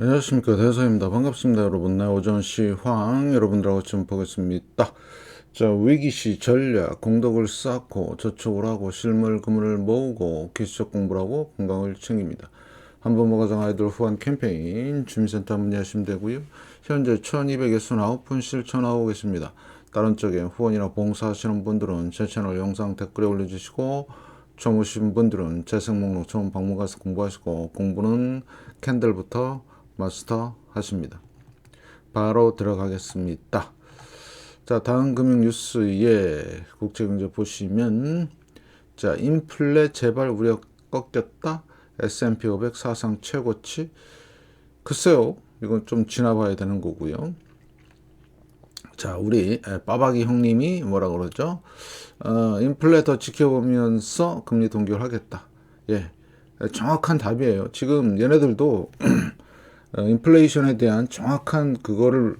안녕하십니까, 대서입니다. 반갑습니다, 여러분. 네, 오전시 황 여러분들하고 좀 보겠습니다. 자, 위기시 전략, 공덕을 쌓고 저축을 하고 실물 금을 모으고 기술적 공부를 하고 건강을 챙깁니다. 한번모 가정 아이돌 후원 캠페인 주민센터 문의하시면 되고요. 현재 1269분 실천하고 계십니다. 다른 쪽에 후원이나 봉사하시는 분들은 제 채널 영상 댓글에 올려주시고, 처음 오신 분들은 재생 목록 처음 방문 가서 공부하시고, 공부는 캔들부터 마스터 하십니다. 바로 들어가겠습니다. 자, 다음 금융 뉴스에 국제경제 보시면, 자, 인플레 재발 우려 꺾였다. S&P 500 사상 최고치. 글쎄요, 이건 좀 지나봐야 되는 거고요. 자, 우리 빠박이 형님이 뭐라 그러죠? 인플레 더 지켜보면서 금리 동결하겠다. 예, 정확한 답이에요. 지금 얘네들도 인플레이션에 대한 정확한 그거를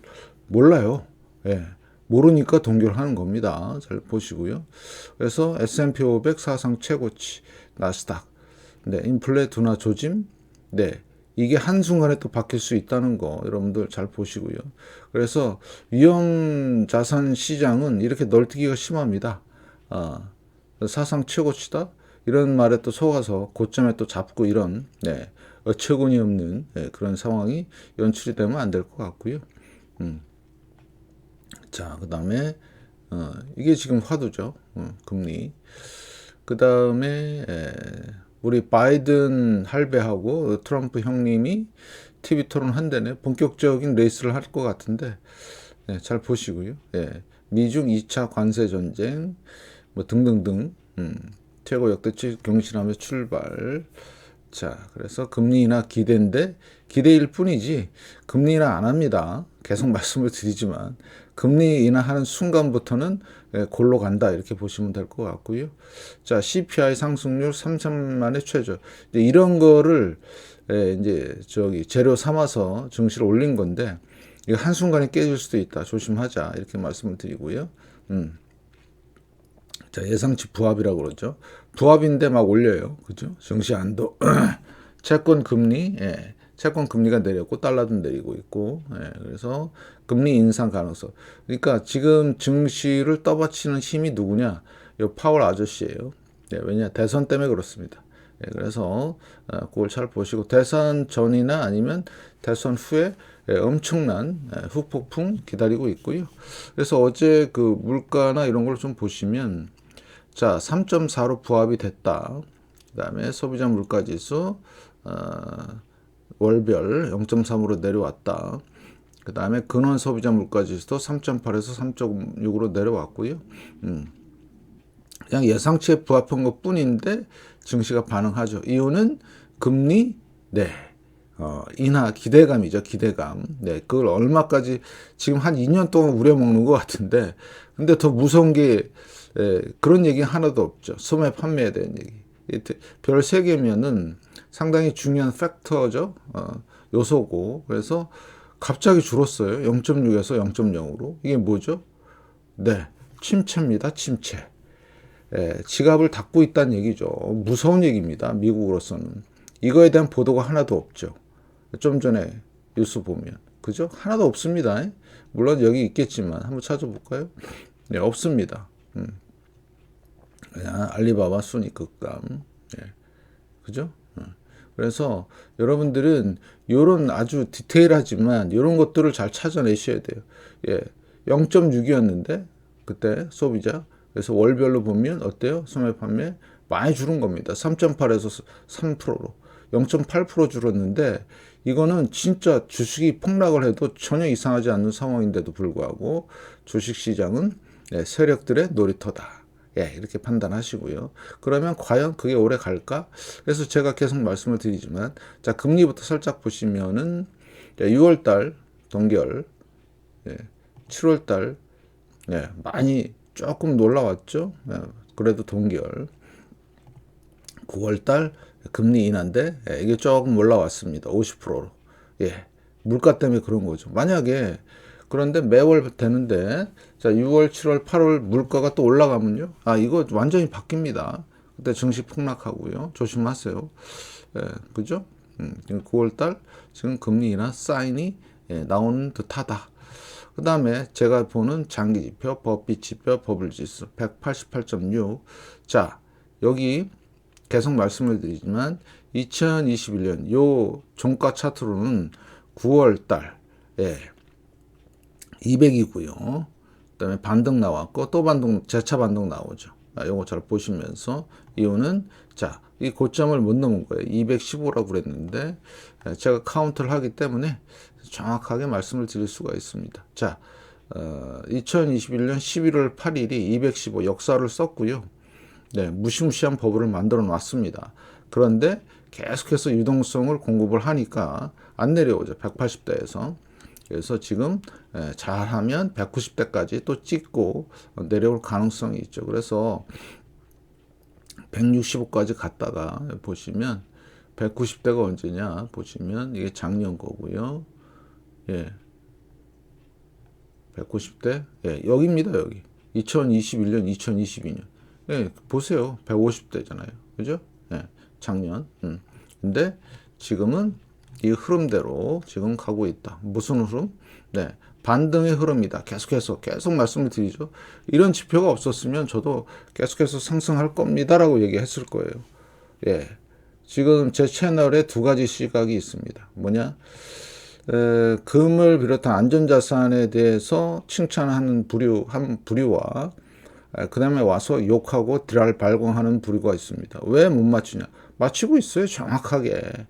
몰라요. 예, 모르니까 동결하는 겁니다. 잘 보시고요. 그래서 S&P 500 사상 최고치, 나스닥, 네, 인플레 둔화 조짐, 네, 이게 한순간에 또 바뀔 수 있다는 거 여러분들 잘 보시고요. 그래서 위험 자산 시장은 이렇게 널뛰기가 심합니다. 사상 최고치다 이런 말에 또 속아서 고점에 또 잡고 이런, 네, 어처구니 없는, 네, 그런 상황이 연출이 되면 안 될 것 같고요. 자, 그 다음에 이게 지금 화두죠. 금리. 그 다음에 우리 바이든 할배하고 트럼프 형님이 TV 토론 한대네. 본격적인 레이스를 할 것 같은데, 네, 잘 보시고요. 예, 미중 2차 관세 전쟁 뭐 등등등, 최고 역대치 경신하며 출발. 자, 그래서 금리 인하 기대인데, 기대일 뿐이지 금리 인하 안 합니다. 계속 말씀을 드리지만 금리 인하하는 순간부터는 골로 간다 이렇게 보시면 될 것 같고요. 자, CPI 상승률 3천만의 최저. 이제 이런 거를 이제 저기 재료 삼아서 증시를 올린 건데, 이거 한순간에 깨질 수도 있다. 조심하자 이렇게 말씀을 드리고요. 자, 예상치 부합이라고 그러죠. 부합인데 막 올려요. 그죠? 증시 안도. 채권 금리, 예, 채권 금리가 내렸고 달러도 내리고 있고, 예, 그래서 금리 인상 가능성. 그러니까 지금 증시를 떠받치는 힘이 누구냐? 이 파월 아저씨예요. 예, 왜냐? 대선 때문에 그렇습니다. 예, 그래서 그걸 잘 보시고, 대선 전이나 아니면 대선 후에 엄청난 후폭풍 기다리고 있고요. 그래서 어제 그 물가나 이런 걸 좀 보시면, 자, 3.4로 부합이 됐다. 그 다음에 소비자 물가지수 월별 0.3으로 내려왔다. 그 다음에 근원 소비자 물가지수도 3.8에서 3.6으로 내려왔고요. 그냥 예상치에 부합한 것 뿐인데 증시가 반응하죠. 이유는 금리, 네, 인하 기대감이죠. 기대감. 네, 그걸 얼마까지 지금 한 2년 동안 우려먹는 것 같은데, 근데 더 무서운 게 그런 얘기 하나도 없죠. 소매 판매에 대한 얘기. 별 3개면은 상당히 중요한 팩터죠. 요소고. 그래서 갑자기 줄었어요. 0.6에서 0.0으로. 이게 뭐죠? 네, 침체입니다. 침체. 지갑을 닫고 있다는 얘기죠. 무서운 얘기입니다. 미국으로서는. 이거에 대한 보도가 하나도 없죠. 좀 전에 뉴스 보면. 그죠? 하나도 없습니다. 물론 여기 있겠지만 한번 찾아볼까요? 네, 없습니다. 그냥 알리바바 순위 급감. 예, 그죠? 그래서 여러분들은 이런 아주 디테일하지만 이런 것들을 잘 찾아내셔야 돼요. 예, 0.6이었는데 그때 소비자. 그래서 월별로 보면 어때요? 소매 판매 많이 줄은 겁니다. 3.8에서 3%로 0.8% 줄었는데, 이거는 진짜 주식이 폭락을 해도 전혀 이상하지 않는 상황인데도 불구하고 주식시장은 세력들의 놀이터다. 예, 이렇게 판단하시고요. 그러면 과연 그게 오래 갈까? 그래서 제가 계속 말씀을 드리지만, 자, 금리부터 살짝 보시면은 6월달 동결, 예, 7월달 많이 조금 놀라왔죠. 그래도 동결. 9월달 금리 인하인데 이게 조금 올라왔습니다. 50%로. 예, 물가 때문에 그런 거죠. 만약에 그런데 매월 되는데, 자, 6월, 7월, 8월 물가가 또 올라가면요. 이거 완전히 바뀝니다. 그때 증시 폭락하고요. 조심하세요. 예, 그죠? 지금 9월달 지금 금리 인하 사인이 나오는 듯하다. 그 다음에 제가 보는 장기지표, 법비지표, 버블지수 188.6. 자, 여기 계속 말씀을 드리지만 2021년 요 종가 차트로는 9월달 200이고요. 그다음에 반등 나왔고 또 반등 재차 반등 나오죠. 요거 잘 보시면서 이유는 자, 이 고점을 못 넘은 거예요. 215라고 그랬는데 제가 카운트를 하기 때문에 정확하게 말씀을 드릴 수가 있습니다. 자, 2021년 11월 8일이 215 역사를 썼고요. 네, 무시무시한 버블을 만들어 놨습니다. 그런데 계속해서 유동성을 공급을 하니까 안 내려오죠. 180대에서. 그래서 지금 잘하면 190대까지 또 찍고 내려올 가능성이 있죠. 그래서 165까지 갔다가 보시면 190대가 언제냐 보시면 이게 작년 거고요. 예. 190대 여기입니다. 여기 2021년 2022년 보세요. 150대잖아요. 그죠? 작년. 근데 지금은 이 흐름대로 지금 가고 있다. 무슨 흐름? 반등의 흐름이다. 계속 말씀을 드리죠. 이런 지표가 없었으면 저도 계속해서 상승할 겁니다라고 얘기했을 거예요. 지금 제 채널에 두 가지 시각이 있습니다. 뭐냐? 금을 비롯한 안전자산에 대해서 칭찬하는 한 부류와 그 다음에 와서 욕하고 드랄 발광하는 부류가 있습니다. 왜 못 맞추냐? 맞추고 있어요. 정확하게.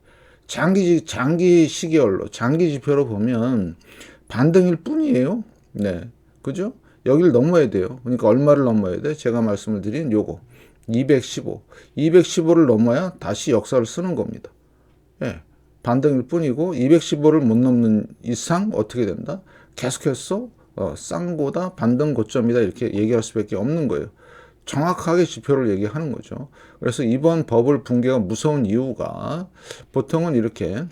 장기 시계열로, 장기 지표로 보면 반등일 뿐이에요. 그죠? 여기를 넘어야 돼요. 그러니까 얼마를 넘어야 돼? 제가 말씀을 드린 요거. 215. 215를 넘어야 다시 역사를 쓰는 겁니다. 반등일 뿐이고 215를 못 넘는 이상 어떻게 된다? 계속해서 쌍고다 반등 고점이다 이렇게 얘기할 수밖에 없는 거예요. 정확하게 지표를 얘기하는 거죠. 그래서 이번 버블 붕괴가 무서운 이유가 보통은 이렇게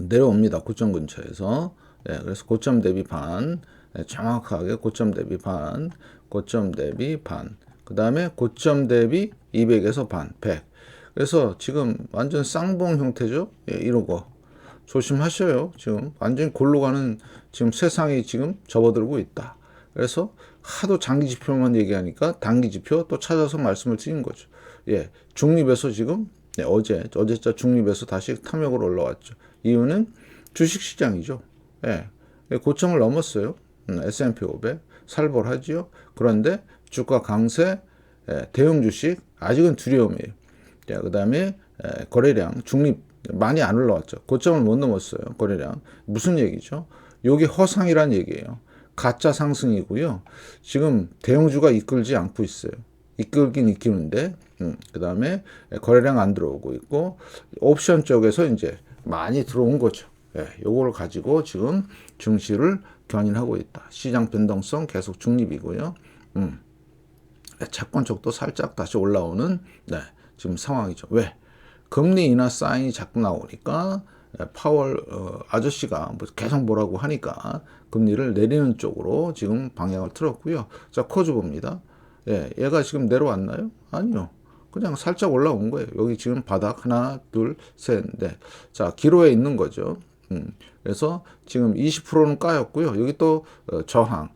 내려옵니다. 고점 근처에서. 그래서 고점 대비 반, 정확하게 고점 대비 반, 고점 대비 반, 그 다음에 고점 대비 200에서 반, 100. 그래서 지금 완전 쌍봉 형태죠. 이러고 조심하셔요. 지금 완전히 골로 가는 지금 세상이 지금 접어들고 있다. 그래서 하도 장기 지표만 얘기하니까 단기 지표 또 찾아서 말씀을 드린 거죠. 중립에서 지금 어제자 중립에서 다시 탐욕으로 올라왔죠. 이유는 주식시장이죠. 고점을 넘었어요. S&P 500 살벌하지요. 그런데 주가 강세, 대형 주식 아직은 두려움이에요. 그 다음에 거래량 중립 많이 안 올라왔죠. 고점을 못 넘었어요. 거래량 무슨 얘기죠? 요게 허상이란 얘기예요. 가짜 상승이고요. 지금 대형주가 이끌지 않고 있어요. 이끌긴 이끄는데 그 다음에 거래량 안 들어오고 있고 옵션 쪽에서 이제 많이 들어온 거죠. 요걸 가지고 지금 증시를 견인하고 있다. 시장 변동성 계속 중립이고요. 채권 쪽도 살짝 다시 올라오는 지금 상황이죠. 왜? 금리 인하 사인이 자꾸 나오니까 파월 아저씨가 계속 뭐라고 하니까 금리를 내리는 쪽으로 지금 방향을 틀었고요. 자, 코즈 봅니다. 얘가 지금 내려왔나요? 아니요. 그냥 살짝 올라온 거예요. 여기 지금 바닥 하나, 둘, 셋, 넷. 자, 기로에 있는 거죠. 그래서 지금 20%는 까였고요. 여기 또 저항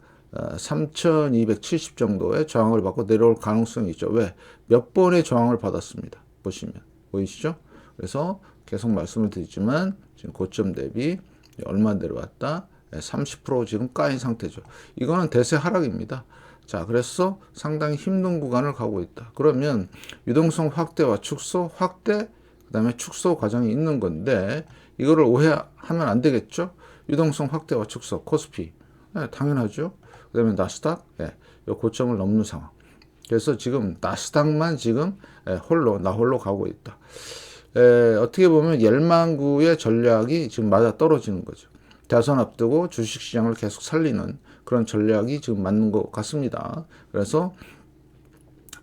3270 정도의 저항을 받고 내려올 가능성이 있죠. 왜? 몇 번의 저항을 받았습니다. 보시면 보이시죠? 그래서 계속 말씀을 드리지만 지금 고점 대비 얼마 내려왔다? 30% 지금 까인 상태죠. 이거는 대세 하락입니다. 자, 그래서 상당히 힘든 구간을 가고 있다. 그러면 유동성 확대와 축소, 확대, 그 다음에 축소 과정이 있는 건데 이거를 오해하면 안 되겠죠? 유동성 확대와 축소, 코스피. 당연하죠. 그 다음에 나스닥, 이 고점을 넘는 상황. 그래서 지금 나스닥만 지금 나 홀로 가고 있다. 어떻게 보면 열망구의 전략이 지금 맞아 떨어지는 거죠. 대선 앞두고 주식시장을 계속 살리는 그런 전략이 지금 맞는 것 같습니다. 그래서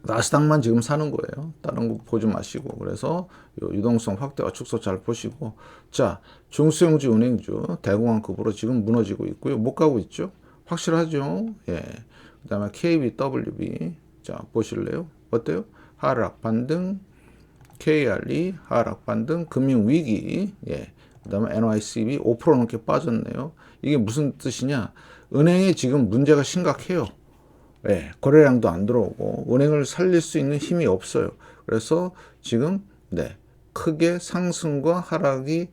나스닥만 지금 사는 거예요. 다른 거 보지 마시고. 그래서 유동성 확대와 축소 잘 보시고. 자, 중소형주 은행주 대공황급으로 지금 무너지고 있고요. 못 가고 있죠. 확실하죠. 그 다음에 KBWB. 자, 보실래요? 어때요? 하락, 반등, KRE 하락 반등, 금융위기, 예. 그 다음에 NYCB 5% 넘게 빠졌네요. 이게 무슨 뜻이냐? 은행에 지금 문제가 심각해요. 예, 거래량도 안 들어오고 은행을 살릴 수 있는 힘이 없어요. 그래서 지금 네, 크게 상승과 하락이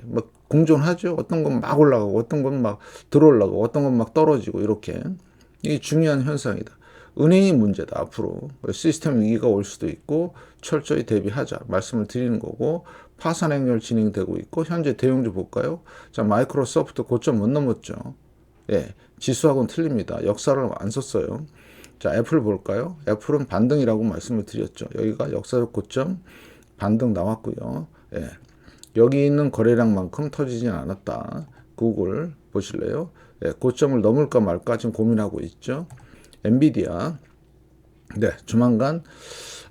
막 공존하죠. 어떤 건 막 올라가고 어떤 건 막 들어올라가고 어떤 건 막 떨어지고 이렇게 이게 중요한 현상이다. 은행이 문제다. 앞으로 시스템 위기가 올 수도 있고 철저히 대비하자 말씀을 드리는 거고 파산 행렬 진행되고 있고 현재 대형주 볼까요? 자, 마이크로소프트 고점 못 넘었죠. 예, 지수하고는 틀립니다. 역사를 안 썼어요. 자, 애플 볼까요? 애플은 반등이라고 말씀을 드렸죠. 여기가 역사적 고점 반등 나왔고요. 예, 여기 있는 거래량만큼 터지진 않았다. 구글 보실래요? 예, 고점을 넘을까 말까 지금 고민하고 있죠. 엔비디아, 네, 조만간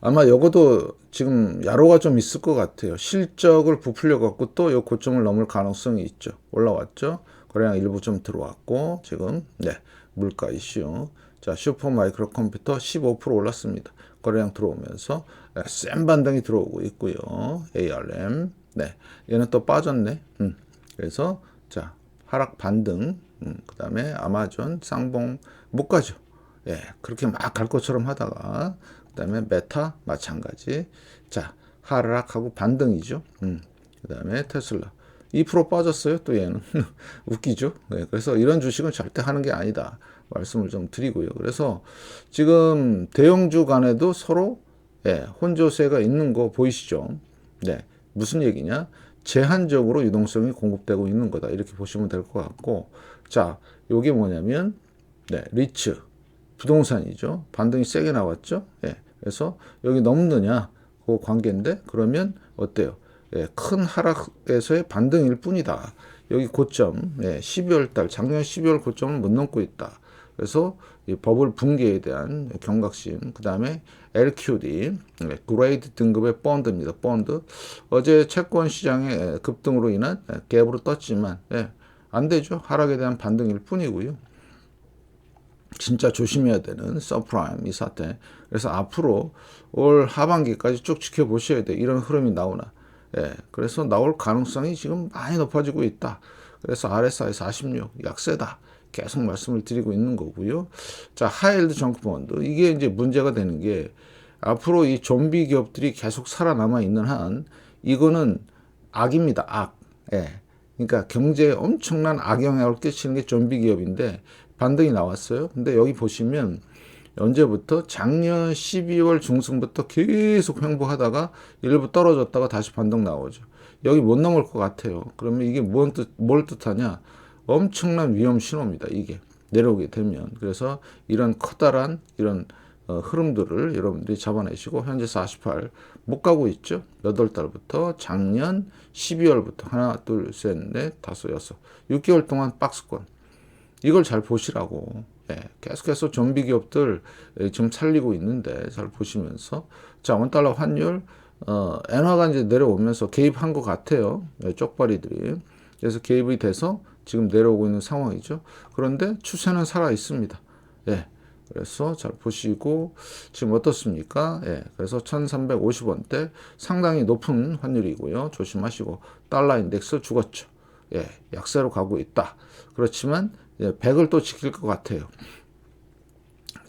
아마 요거도 지금 야로가 좀 있을 것 같아요. 실적을 부풀려 갖고 또 요 고점을 넘을 가능성이 있죠. 올라왔죠. 거래량 일부 좀 들어왔고 지금 네, 물가 이슈. 자, 슈퍼 마이크로 컴퓨터 15% 올랐습니다. 거래량 들어오면서 센 반등이 들어오고 있고요. ARM. 네. 얘는 또 빠졌네. 그래서 자, 하락 반등. 그다음에 아마존 쌍봉 못 가죠. 예, 그렇게 막 갈 것처럼 하다가 그다음에 메타 마찬가지. 자, 하락하고 반등이죠. 그다음에 테슬라 2% 빠졌어요. 또 얘는 웃기죠. 네, 그래서 이런 주식은 절대 하는 게 아니다. 말씀을 좀 드리고요. 그래서 지금 대형주 간에도 서로 예, 혼조세가 있는 거 보이시죠? 네, 무슨 얘기냐? 제한적으로 유동성이 공급되고 있는 거다. 이렇게 보시면 될 것 같고, 자, 요게 뭐냐면 네, 리츠 부동산이죠. 반등이 세게 나왔죠. 예, 그래서 여기 넘느냐 그 관계인데 그러면 어때요? 예, 큰 하락에서의 반등일 뿐이다. 여기 고점, 예, 12월 달, 작년 12월 고점을 못 넘고 있다. 그래서 이 버블 붕괴에 대한 경각심, 그 다음에 LQD, 예, 그레이드 등급의 펀드입니다. 펀드. 어제 채권 시장의 급등으로 인한 갭으로 떴지만, 예, 안 되죠. 하락에 대한 반등일 뿐이고요. 진짜 조심해야 되는 서프라임 이 사태. 그래서 앞으로 올 하반기까지 쭉 지켜보셔야 돼. 이런 흐름이 나오나. 예, 그래서 나올 가능성이 지금 많이 높아지고 있다. 그래서 RSI 46 약세다. 계속 말씀을 드리고 있는 거고요. 자, 하이힐드 정크펀드. 이게 이제 문제가 되는 게 앞으로 이 좀비 기업들이 계속 살아남아 있는 한 이거는 악입니다. 악. 예. 그러니까 경제에 엄청난 악영향을 끼치는 게 좀비 기업인데 반등이 나왔어요. 근데 여기 보시면 언제부터 작년 12월 중순부터 계속 횡보하다가 일부 떨어졌다가 다시 반등 나오죠. 여기 못 넘을 것 같아요. 그러면 이게 뭘 뜻하냐? 엄청난 위험 신호입니다. 이게 내려오게 되면. 그래서 이런 커다란 이런 흐름들을 여러분들이 잡아내시고 현재 48 못 가고 있죠. 8달부터 작년 12월부터 하나, 둘, 셋, 넷, 다섯, 여섯 6개월 동안 박스권. 이걸 잘 보시라고. 예, 계속해서 좀비 기업들 지금 살리고 있는데 잘 보시면서 자, 원달러 환율 엔화가 이제 내려오면서 개입한 것 같아요. 예, 쪽발이들이. 그래서 개입이 돼서 지금 내려오고 있는 상황이죠. 그런데 추세는 살아 있습니다. 예. 그래서 잘 보시고 지금 어떻습니까? 예. 그래서 1350원대 상당히 높은 환율이고요. 조심하시고 달러 인덱스 죽었죠. 예. 약세로 가고 있다. 그렇지만 100을 또 지킬 것 같아요.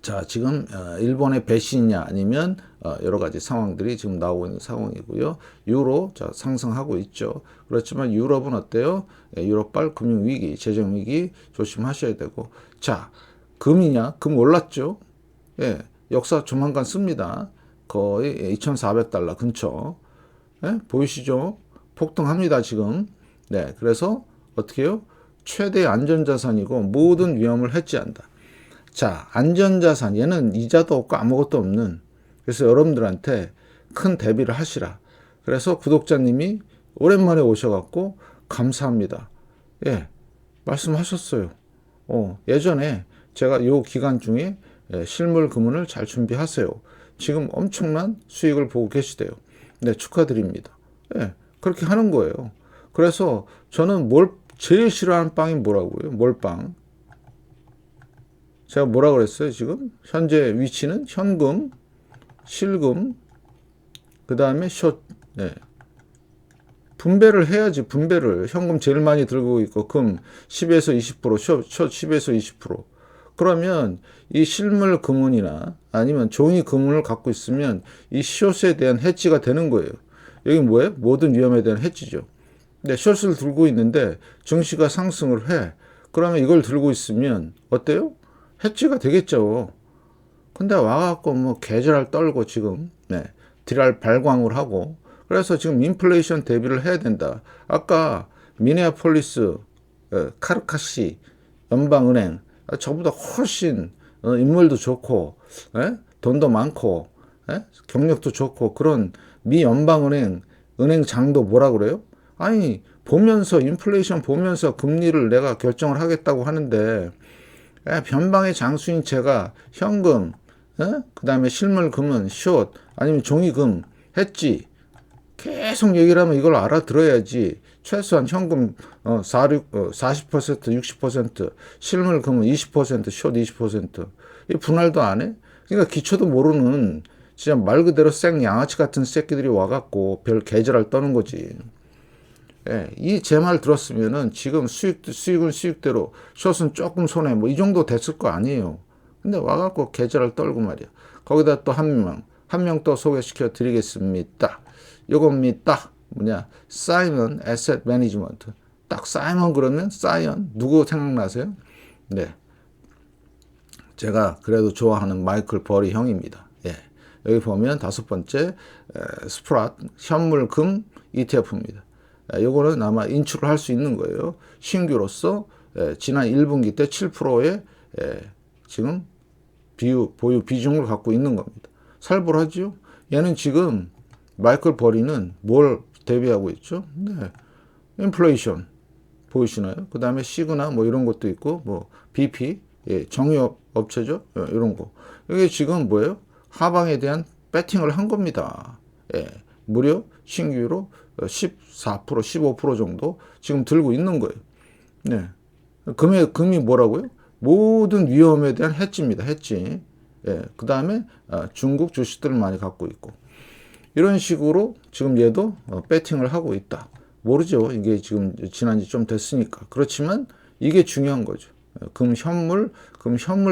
자, 지금 일본의 배신이냐 아니면 여러 가지 상황들이 지금 나오고 있는 상황이고요. 유로 자, 상승하고 있죠. 그렇지만 유럽은 어때요? 유럽발 금융위기, 재정위기 조심하셔야 되고. 자, 금이냐? 금 올랐죠. 예, 역사 조만간 씁니다. 거의 2,400달러 근처. 예, 보이시죠? 폭등합니다 지금. 네, 그래서 어떻게 해요? 최대 안전자산이고 모든 위험을 해지한다. 자, 안전자산 얘는 이자도 없고 아무것도 없는. 그래서 여러분들한테 큰 대비를 하시라. 그래서 구독자님이 오랜만에 오셔갖고 감사합니다. 예, 말씀하셨어요. 예전에 제가 요 기간 중에 실물 금은을 잘 준비하세요. 지금 엄청난 수익을 보고 계시대요. 네, 축하드립니다. 예, 그렇게 하는 거예요. 그래서 저는 제일 싫어하는 빵이 뭐라고요? 몰빵. 제가 뭐라 그랬어요, 지금? 현재 위치는 현금, 실금, 그 다음에 숏, 네. 분배를 해야지, 분배를. 현금 제일 많이 들고 있고, 금 10에서 20%, 숏 10에서 20%. 그러면 이 실물 금은이나 아니면 종이 금은을 갖고 있으면 이 숏에 대한 해지가 되는 거예요. 여기 뭐예요? 모든 위험에 대한 해지죠. 근데 숏을 들고 있는데 증시가 상승을 해. 그러면 이걸 들고 있으면 어때요? 해지가 되겠죠. 근데 와갖고 뭐 계절을 떨고 지금 딜할 발광을 하고 그래서 지금 인플레이션 대비를 해야 된다. 아까 미네아폴리스 카르카시 연방은행 저보다 훨씬 인물도 좋고 돈도 많고 경력도 좋고 그런 미 연방은행 은행장도 뭐라 그래요? 아니 보면서 인플레이션 보면서 금리를 내가 결정을 하겠다고 하는데 변방의 장수인 제가 현금 그 다음에 실물금은 숏 아니면 종이금 했지 계속 얘기를 하면 이걸 알아들어야지. 최소한 현금 40%, 60%, 실물금은 20%, 숏 20%. 이 분할도 안 해? 그러니까 기초도 모르는 진짜 말 그대로 생 양아치 같은 새끼들이 와갖고 별 계절을 떠는 거지. 예, 이 제 말 들었으면은 지금 수익은 수익대로 숏은 조금 손해 뭐 이 정도 됐을 거 아니에요. 근데 와갖고 계절을 떨고 말이야. 거기다 또 한 명 또 소개시켜 드리겠습니다. 요겁니다. 뭐냐? 사이먼 에셋 매니지먼트. 딱 사이먼 그러면 사이언 누구 생각나세요? 네. 제가 그래도 좋아하는 마이클 버리 형입니다. 예. 여기 보면 다섯 번째 스프랏 현물금 ETF입니다. 요거는 아마 인출을 할 수 있는 거예요. 신규로서 지난 1분기 때 7%의 지금 보유 비중을 갖고 있는 겁니다. 살벌하죠? 얘는 지금 마이클 버리는 뭘 대비하고 있죠? 네. 인플레이션 보이시나요? 그 다음에 시그나 뭐 이런 것도 있고 뭐 BP 정유업 업체죠? 이런 거. 이게 지금 뭐예요? 하방에 대한 배팅을 한 겁니다. 무려 신규로 14%, 15% 정도 지금 들고 있는 거예요. 네. 금이 뭐라고요? 모든 위험에 대한 해지입니다. 해지. 그 다음에 중국 주식들을 많이 갖고 있고. 이런 식으로 지금 얘도 배팅을 하고 있다. 모르죠. 이게 지금 지난 지 좀 됐으니까. 그렇지만 이게 중요한 거죠. 금 현물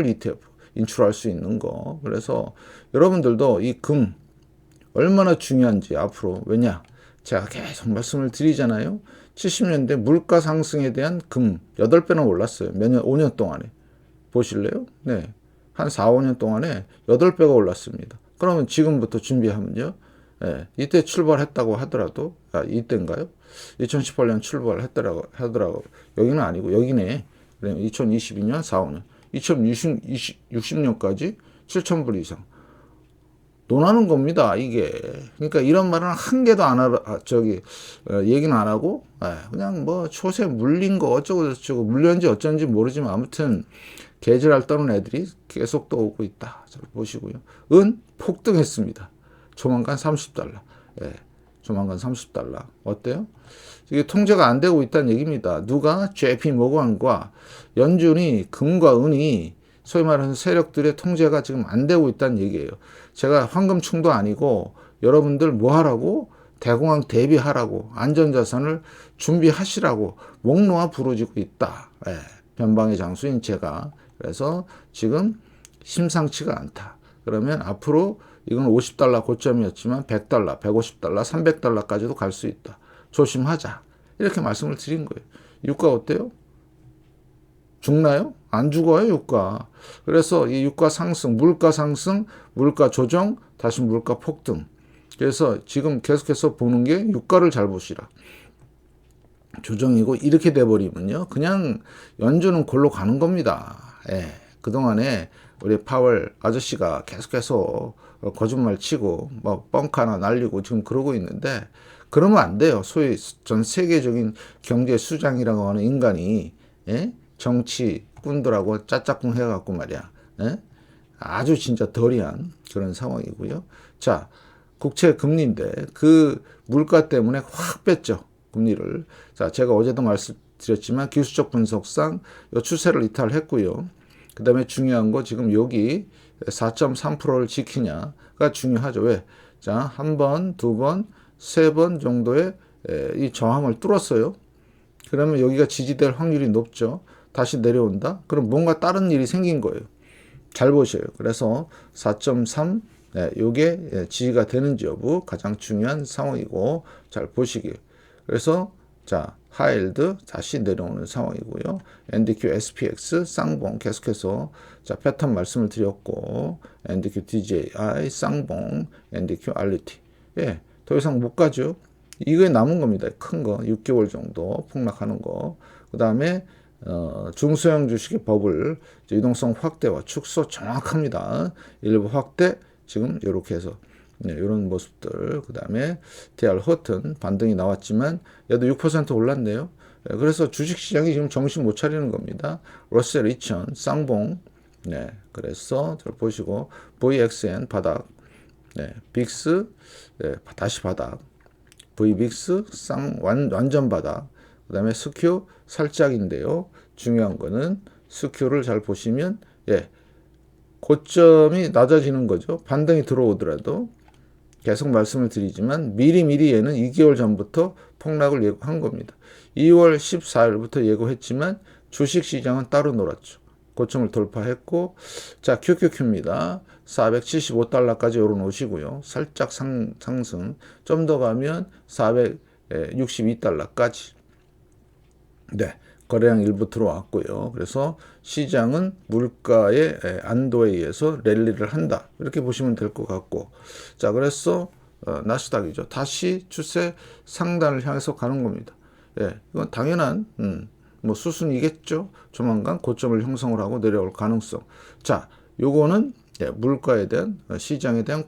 ETF 인출할 수 있는 거. 그래서 여러분들도 이 금 얼마나 중요한지 앞으로 왜냐? 제가 계속 말씀을 드리잖아요. 70년대 물가 상승에 대한 금 8배나 올랐어요. 몇 년, 5년 동안에. 보실래요? 네. 한 4, 5년 동안에 8배가 올랐습니다. 그러면 지금부터 준비하면요. 이때 출발했다고 하더라도, 이때인가요? 2018년 하더라고. 여기는 아니고, 여기네. 2022년, 4, 5년. 2060년까지 7,000불 이상. 논하는 겁니다, 이게. 그러니까 이런 말은 한 개도 얘기는 안 하고, 그냥 뭐 초세 물린 거 어쩌고 물렸는지 어쩐지 모르지만 아무튼 계절을 떠는 애들이 계속 또 오고 있다. 자, 보시고요. 은 폭등했습니다. 조만간 30달러. 조만간 30달러. 어때요? 이게 통제가 안 되고 있다는 얘기입니다. 누가? JP 모건과 연준이 금과 은이 소위 말하는 세력들의 통제가 지금 안 되고 있다는 얘기예요. 제가 황금충도 아니고 여러분들 뭐 하라고? 대공황 대비하라고 안전자산을 준비하시라고 목 놓아 부르짖고 있다. 변방의 장수인 제가. 그래서 지금 심상치가 않다. 그러면 앞으로 이건 50달러 고점이었지만 100달러, 150달러, 300달러까지도 갈 수 있다. 조심하자. 이렇게 말씀을 드린 거예요. 유가 어때요? 죽나요? 안 죽어요, 유가. 그래서 이 유가 상승, 물가 조정, 다시 물가 폭등. 그래서 지금 계속해서 보는 게 유가를 잘 보시라. 조정이고 이렇게 돼버리면요. 그냥 연준은 골로 가는 겁니다. 그동안에 우리 파월 아저씨가 계속해서 거짓말 치고 뭐 뻥카나 날리고 지금 그러고 있는데 그러면 안 돼요. 소위 전 세계적인 경제 수장이라고 하는 인간이 정치꾼들하고 짜짝꿍 해갖고 말이야. 아주 진짜 더리한 그런 상황이고요. 자, 국채 금리인데 그 물가 때문에 확 뺐죠. 금리를. 자, 제가 어제도 말씀드렸지만 기술적 분석상 이 추세를 이탈했고요. 그 다음에 중요한 거 지금 여기 4.3%를 지키냐가 중요하죠. 왜? 자, 한 번, 두 번, 세 번 정도의 이 저항을 뚫었어요. 그러면 여기가 지지될 확률이 높죠. 다시 내려온다. 그럼 뭔가 다른 일이 생긴 거예요. 잘 보셔요. 그래서 4.3 요게 지지가 되는지 여부 가장 중요한 상황이고 잘 보시길. 그래서 자, 하일드 다시 내려오는 상황이고요. NDQ, SPX, 쌍봉 계속해서 자, 패턴 말씀을 드렸고 NDQ, DJI, 쌍봉, NDQ, RT. 예, 더 이상 못 가죠. 이거에 남은 겁니다. 큰 거, 6개월 정도 폭락하는 거. 그 다음에 중소형 주식의 버블, 유동성 확대와 축소 정확합니다. 일부 확대, 지금 이렇게 해서 이런 모습들. 그 다음에 DR 허튼 반등이 나왔지만 얘도 6% 올랐네요. 그래서 주식시장이 지금 정신 못 차리는 겁니다. 러셀 2000 쌍봉, 그래서 잘 보시고 VXN 바닥, 빅스 다시 바닥, VBIX 완전 바닥. 그 다음에 스큐 살짝인데요. 중요한 거는 스큐를 잘 보시면 고점이 낮아지는 거죠. 반등이 들어오더라도 계속 말씀을 드리지만 미리미리 얘는 2개월 전부터 폭락을 예고한 겁니다. 2월 14일부터 예고했지만 주식시장은 따로 놀았죠. 고점을 돌파했고 자 QQQ입니다. 475달러까지 열어놓으시고요. 살짝 상승 좀 더 가면 462달러까지 거래량 일부 들어왔고요. 그래서 시장은 물가의 안도에 의해서 랠리를 한다. 이렇게 보시면 될 것 같고 자 그래서 나스닥이죠. 다시 추세 상단을 향해서 가는 겁니다. 이건 당연한 뭐 수순이겠죠. 조만간 고점을 형성을 하고 내려올 가능성. 자, 요거는 물가에 대한 시장에 대한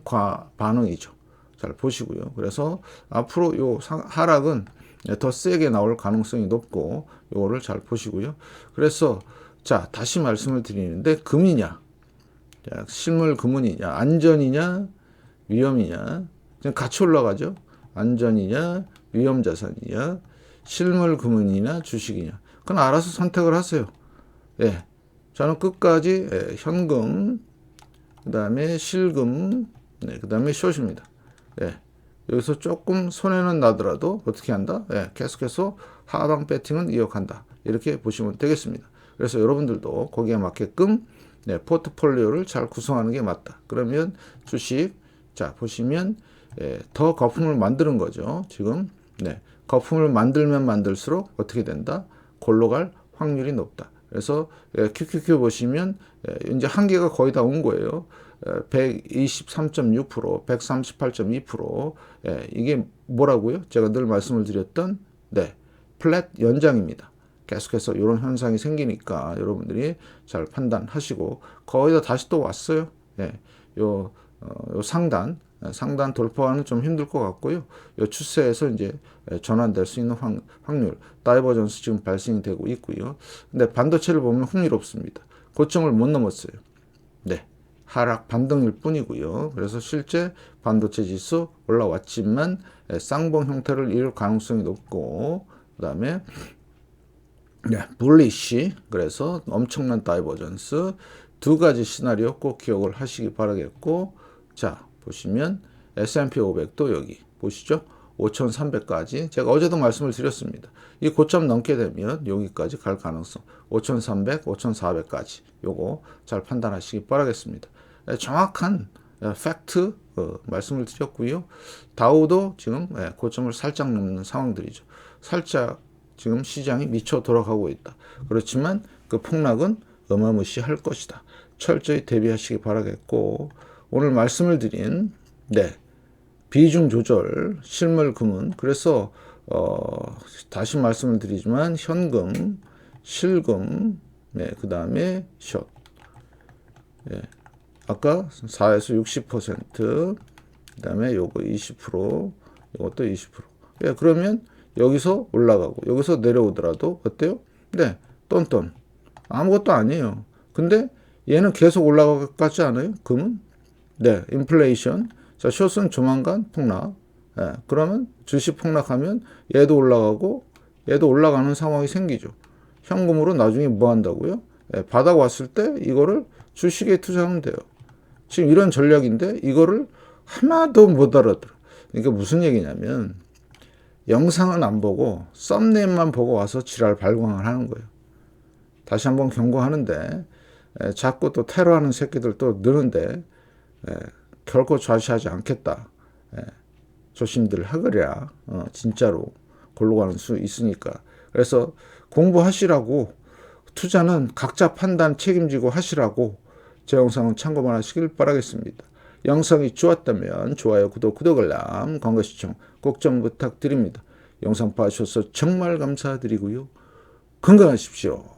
반응이죠. 잘 보시고요. 그래서 앞으로 요 하락은 더 세게 나올 가능성이 높고 요거를 잘 보시고요. 그래서 자, 다시 말씀을 드리는데 금이냐, 실물 금은이냐, 안전이냐, 위험이냐, 같이 올라가죠. 안전이냐, 위험 자산이냐, 실물 금은이냐, 주식이냐. 그건 알아서 선택을 하세요. 저는 끝까지 현금, 그 다음에 실금, 그 다음에 숏입니다. 여기서 조금 손해는 나더라도 어떻게 한다? 계속해서 하방 배팅은 이어간다. 이렇게 보시면 되겠습니다. 그래서 여러분들도 거기에 맞게끔 포트폴리오를 잘 구성하는 게 맞다. 그러면 주식, 자, 보시면 더 거품을 만드는 거죠. 지금 거품을 만들면 만들수록 어떻게 된다? 골로 갈 확률이 높다. 그래서 QQQ 보시면 이제 한계가 거의 다 온 거예요. 123.6%, 138.2%. 이게 뭐라고요? 제가 늘 말씀을 드렸던 플랫 연장입니다. 계속해서 이런 현상이 생기니까 여러분들이 잘 판단하시고 거의 다 다시 또 왔어요. 요 상단 돌파하는 좀 힘들 것 같고요. 요 추세에서 이제 전환될 수 있는 확률, 다이버전스 지금 발생이 되고 있고요. 근데 반도체를 보면 흥미롭습니다. 고점을 못 넘었어요. 하락 반등일 뿐이고요. 그래서 실제 반도체 지수 올라왔지만 쌍봉 형태를 이룰 가능성이 높고 그 다음에 불리시, 그래서 엄청난 다이버전스 두 가지 시나리오 꼭 기억을 하시기 바라겠고 자 보시면 S&P 500도 여기 보시죠. 5,300까지 제가 어제도 말씀을 드렸습니다. 이 고점 넘게 되면 여기까지 갈 가능성 5,300, 5,400까지 요거 잘 판단하시기 바라겠습니다. 정확한 팩트 말씀을 드렸고요. 다우도 지금 고점을 살짝 넘는 상황들이죠. 살짝 지금 시장이 미쳐 돌아가고 있다. 그렇지만 그 폭락은 어마무시할 것이다. 철저히 대비하시기 바라겠고 오늘 말씀을 드린 비중 조절, 실물 금은 그래서 다시 말씀을 드리지만 현금, 실금, 그 다음에 숏. 아까 4에서 60%, 그 다음에 요거 20%, 요것도 20%. 그러면 여기서 올라가고 여기서 내려오더라도 어때요? 똔똔. 아무것도 아니에요. 근데 얘는 계속 올라갈 것 같지 않아요? 금은? 인플레이션. 자, 숏은 조만간 폭락. 그러면 주식 폭락하면 얘도 올라가고 얘도 올라가는 상황이 생기죠. 현금으로 나중에 뭐 한다고요? 바닥 왔을 때 이거를 주식에 투자하면 돼요. 지금 이런 전략인데 이거를 하나도 못 알아들어. 그러니까 무슨 얘기냐면 영상은 안 보고 썸네일만 보고 와서 지랄 발광을 하는 거예요. 다시 한번 경고하는데 자꾸 또 테러하는 새끼들 또 느는데 결코 좌시하지 않겠다. 조심들 하거랴. 진짜로 골로 가는 수 있으니까. 그래서 공부하시라고, 투자는 각자 판단 책임지고 하시라고 제 영상은 참고만 하시길 바라겠습니다. 영상이 좋았다면 좋아요, 구독, 알람, 광고 시청 꼭 좀 부탁드립니다. 영상 봐주셔서 정말 감사드리고요. 건강하십시오.